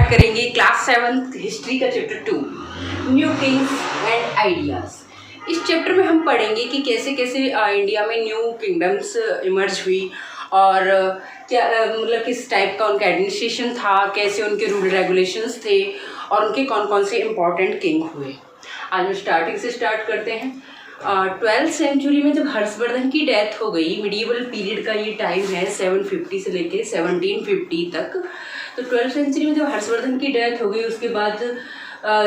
Start करेंगे class 7 history का chapter 2 new Kings and ideas. इस चैप्टर में हम पढ़ेंगे कि कैसे कैसे इंडिया में न्यू किंगडम्स इमर्ज हुई और क्या मतलब किस टाइप का उनका एडमिनिस्ट्रेशन था, कैसे उनके रूल रेगुलेशंस थे और उनके कौन कौन से इम्पॉर्टेंट किंग हुए। आज हम स्टार्टिंग से स्टार्ट करते हैं। 12th सेंचुरी में जब हर्षवर्धन की डेथ हो गई, मिडीवल पीरियड का ये टाइम है 750 से लेके 1750 तक। तो 12th सेंचुरी में जब हर्षवर्धन की डेथ हो गई उसके बाद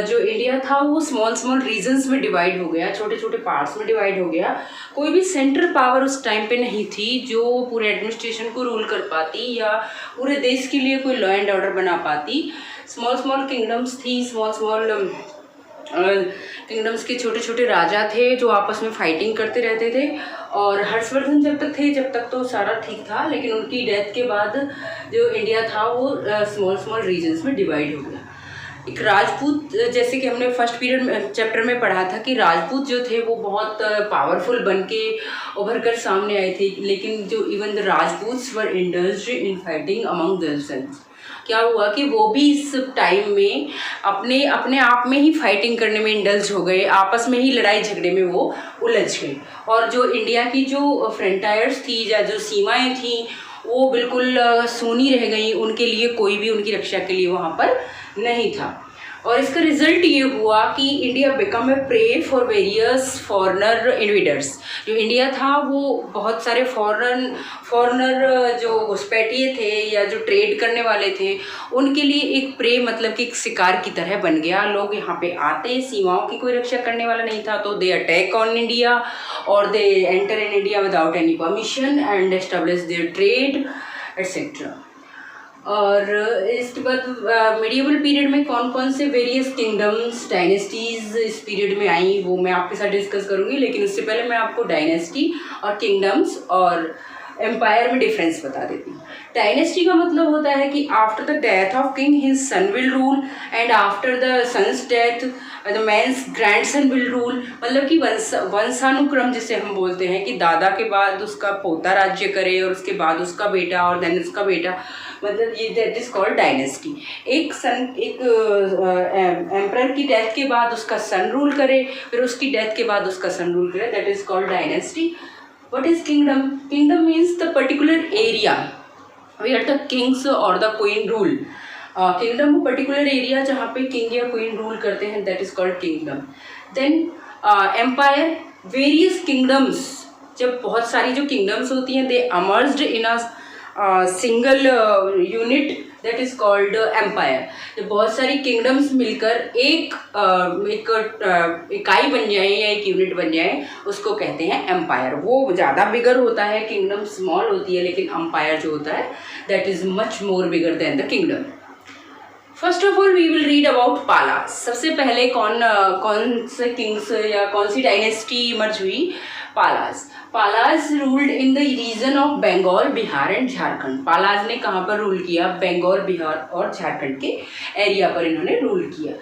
जो इंडिया था वो स्मॉल स्मॉल रीजन्स में डिवाइड हो गया, छोटे छोटे पार्ट्स में डिवाइड हो गया। कोई भी सेंट्रल पावर उस टाइम पे नहीं थी जो पूरे एडमिनिस्ट्रेशन को रूल कर पाती या पूरे देश के लिए कोई लॉ एंड ऑर्डर बना पाती। स्मॉल स्मॉल किंगडम्स थी, स्मॉल स्मॉल किंगडम्स के छोटे छोटे राजा थे जो आपस में फाइटिंग करते रहते थे। और हर्षवर्धन जब तक थे जब तक तो सारा ठीक था, लेकिन उनकी डेथ के बाद जो इंडिया था वो स्मॉल स्मॉल रीजन्स में डिवाइड हो गया। एक राजपूत, जैसे कि हमने फर्स्ट पीरियड में चैप्टर में पढ़ा था कि राजपूत जो थे वो बहुत पावरफुल बन के उभर कर सामने आए थे, लेकिन जो even the Rajputs were indulged in fighting among themselves. क्या हुआ कि वो भी इस टाइम में अपने अपने आप में ही फाइटिंग करने में इंडल्ज हो गए, आपस में ही लड़ाई झगड़े में वो उलझ गए। और जो इंडिया की जो फ्रंटायर्स थी या जो सीमाएं थी वो बिल्कुल सूनी रह गई, उनके लिए कोई भी उनकी रक्षा के लिए वहाँ पर नहीं था। और इसका रिजल्ट ये हुआ कि India become a pray for various foreigner invaders. जो इंडिया था वो बहुत सारे फॉरेनर जो घुसपैठिए थे या जो ट्रेड करने वाले थे उनके लिए एक प्रे, मतलब कि एक शिकार की तरह बन गया। लोग यहाँ पे आते, सीमाओं की कोई रक्षा करने वाला नहीं था तो दे अटैक ऑन इंडिया और they enter in India without any permission and establish their trade etcetera. और इसके बाद मिडिएवल पीरियड में कौन कौन से वेरियस किंगडम्स डायनेस्टीज़ इस पीरियड में आई वो मैं आपके साथ डिस्कस करूँगी, लेकिन उससे पहले मैं आपको डायनेस्टी और किंगडम्स और एम्पायर में डिफरेंस बता देती हूँ। डायनेस्टी का मतलब होता है कि after the death of king his son will rule and after the son's death the man's grandson will rule. मतलब कि वंशानुक्रम जिसे हम बोलते हैं कि दादा के बाद उसका पोता राज्य करे और उसके बाद उसका बेटा और देन उसका बेटा, मतलब ये दैट इज कॉल्ड डायनेस्टी। एक एम्परर की डेथ के बाद उसका सन रूल करे, फिर उसकी डेथ के बाद उसका सन रूल करे, that is called dynasty. What is kingdom? Kingdom means the particular area where the kings or the queen rule. Kingdom वो particular area जहाँ पे king या queen rule करते हैं, that is called kingdom. Then empire, various kingdoms, जब बहुत सारी जो kingdoms होती हैं they emerged in a single unit that is called empire। जब बहुत सारी किंगडम्स मिलकर एक इकाई बन जाए या एक यूनिट बन जाए उसको कहते हैं एम्पायर। वो ज़्यादा बिगर होता है, किंगडम स्मॉल होती है, लेकिन एम्पायर जो होता है that is much more bigger than the kingdom. First of all we will read about Palas. सबसे पहले कौन से किंग्स या कौन सी डायनेस्टी इमर्ज हुई? Palas. Palas ruled in the region of Bengal, Bihar and Jharkhand. Palas ने कहाँ पर रूल किया? बंगाल, बिहार और झारखंड के एरिया पर इन्होंने रूल किया।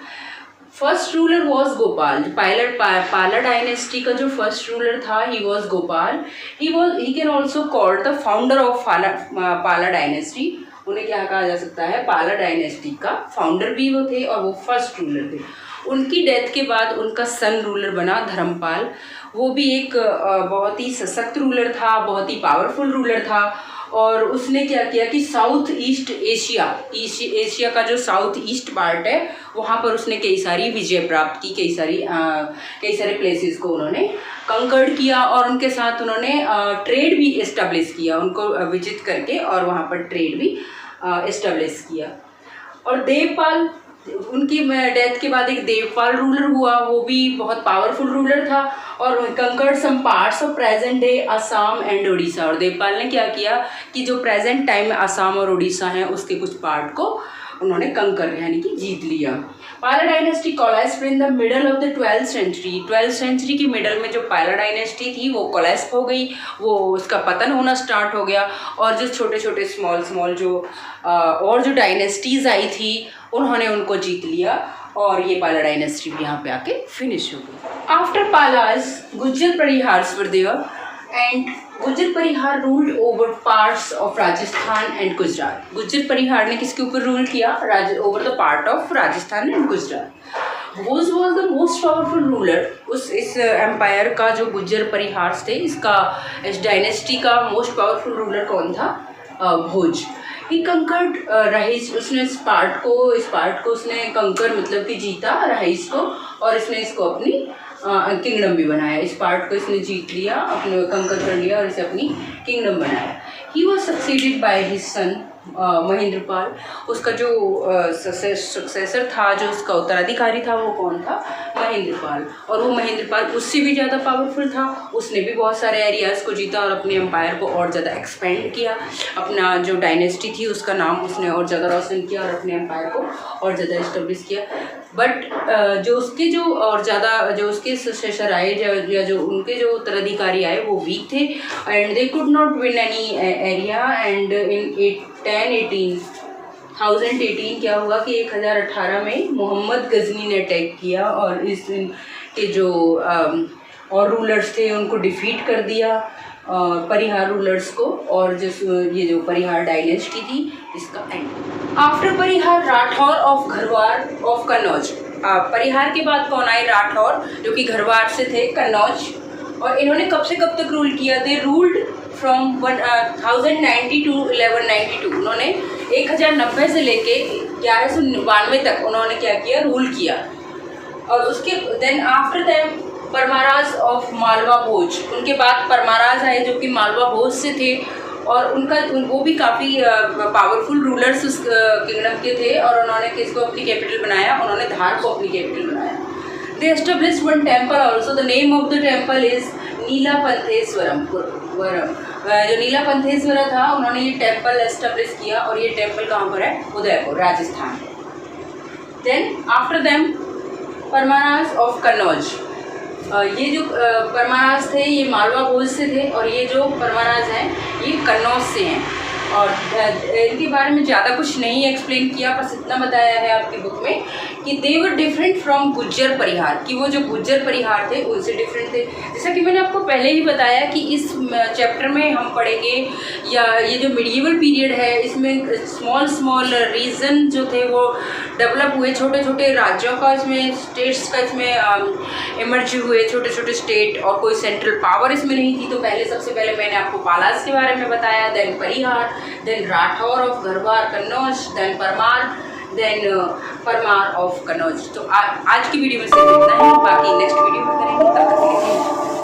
First ruler was Gopal. पाला डायनेस्टी का जो फर्स्ट रूलर था he was Gopal. He can also called the founder of पाला डायनेस्टी। उन्हें क्या कहा जा सकता है? पाला डायनेस्टी का फाउंडर भी वो थे और वो फर्स्ट रूलर थे। उनकी डेथ के बाद उनका सन रूलर बना धर्मपाल। वो भी एक बहुत ही सशक्त रूलर था, बहुत ही पावरफुल रूलर था। और उसने क्या किया कि साउथ ईस्ट एशिया का जो साउथ ईस्ट पार्ट है वहाँ पर उसने कई सारी विजय प्राप्त की, कई सारे प्लेसेस को उन्होंने कंकर्ड किया और उनके साथ उन्होंने ट्रेड भी इस्टेब्लिश किया, उनको विजिट करके और वहाँ पर ट्रेड भी इस्टेब्लिश किया। और देवपाल, उनकी डेथ के बाद एक देवपाल रूलर हुआ, वो भी बहुत पावरफुल रूलर था और conquered some parts of present day Assam and Orissa. और देवपाल ने क्या किया कि जो प्रेजेंट टाइम में असम और उड़ीसा हैं उसके कुछ पार्ट को उन्होंने कंकर यानी कि जीत लिया। Pala dynasty collapsed in the middle of the 12th century. 12th century की मिडल में जो पाला डायनेस्टी थी वो कोलैप्स हो गई, वो उसका पतन होना स्टार्ट हो गया। और जो छोटे छोटे स्मॉल जो और जो डायनेस्टीज़ आई थी उन्होंने उनको जीत लिया और ये पाला डायनेस्टी भी यहाँ पे आके फिनिश हो गई। After Palas Gujjar Pariharas were there and Gujjar Parihar ruled over parts of Rajasthan and Gujarat. Gujjar Parihar ने किसके ऊपर रूल किया? over the part of Rajasthan and Gujarat. Bose was the most powerful ruler. इस एम्पायर का जो गुज्जर परिहार थे, इस डायनेस्टी का मोस्ट पावरफुल रूलर कौन था? भोज. ही कंकर्ड रहीस. उसने इस पार्ट को उसने कंकर मतलब कि जीता रहीस को, और इसने इसको अपनी किंगडम भी बनाया. इस पार्ट को इसने जीत लिया, अपने कंकर कर लिया और इसे अपनी किंगडम बनाया. He was succeeded by his son Mahendrapal. उसका जो सक्सेसर था, जो उसका उत्तराधिकारी था, वो कौन था? महेंद्रपाल. और वो महेंद्रपाल उससे भी ज़्यादा पावरफुल था. उसने भी बहुत सारे एरियाज़ को जीता और अपने एम्पायर को और ज़्यादा एक्सपेंड किया. अपना जो डायनेस्टी थी उसका नाम उसने और ज़्यादा रोशन किया और अपने एम्पायर को और ज़्यादा इस्टेब्लिश किया. बट जो उसके सक्सेसर आए या जो उनके जो उत्तराधिकारी आए वो वीक थे, and they could not win any area. And in 1018 क्या हुआ कि 1018 में मोहम्मद गजनी ने अटैक किया और के जो और रूलर्स थे उनको डिफीट कर दिया, परिहार रूलर्स को. और ये जो परिहार डायनेस्टी थी इसका end. After Parihar Rathore of Gaharwar of Kannauj. Parihar के बाद कौन आए? राठौर, जो कि घरवार से थे, कन्नौज. और इन्होंने कब से कब तक रूल किया? They ruled from 1090 to 1192. उन्होंने 1090 से लेके 1192 तक उन्होंने क्या किया? रूल किया. और उसके then after them Paramaras of Malwa Bhoj. उनके बाद परमाराज आए जो कि मालवा भोज से थे, और वो भी काफ़ी पावरफुल रूलर्स उस किंगडम के थे. और उन्होंने किसको अपनी कैपिटल बनाया? उन्होंने धार को अपनी कैपिटल बनाया. They established one temple also. The name of the temple is Nilapantheshwaram. जो नीलापंथेश्वर था, उन्होंने ये टेम्पल एस्टेब्लिश किया, और ये टेम्पल कहाँ पर है? Udaipur, Rajasthan. Then after them Paramaras of Kannauj. ये जो परमाराज थे ये मालवा भोज से थे, और ये जो परमाराज हैं ये कन्नौज से हैं. और इनके बारे में ज़्यादा कुछ नहीं एक्सप्लेन किया, बस इतना बताया है आपकी बुक में कि दे वर डिफरेंट फ्रॉम गुज्जर परिहार, कि वो जो गुज्जर परिहार थे उनसे डिफरेंट थे. जैसा कि मैंने आपको पहले ही बताया कि इस चैप्टर में हम पढ़ेंगे, या ये जो मिडिएवल पीरियड है इसमें स्मॉल रीजन जो थे वो डेवलप हुए. छोटे छोटे राज्यों का इसमें, स्टेट्स का इसमें इमर्ज हुए, छोटे छोटे स्टेट, और कोई सेंट्रल पावर इसमें नहीं थी. तो सबसे पहले मैंने आपको पालास के बारे में बताया, then Parihar, then Rathore of Gaharwar Kannauj, then Parmar, then Parmar of Kannauj. तो आज की वीडियो में सिर्फ इतना ही. बाकी नेक्स्ट वीडियो में करेंगे. तब तक के लिए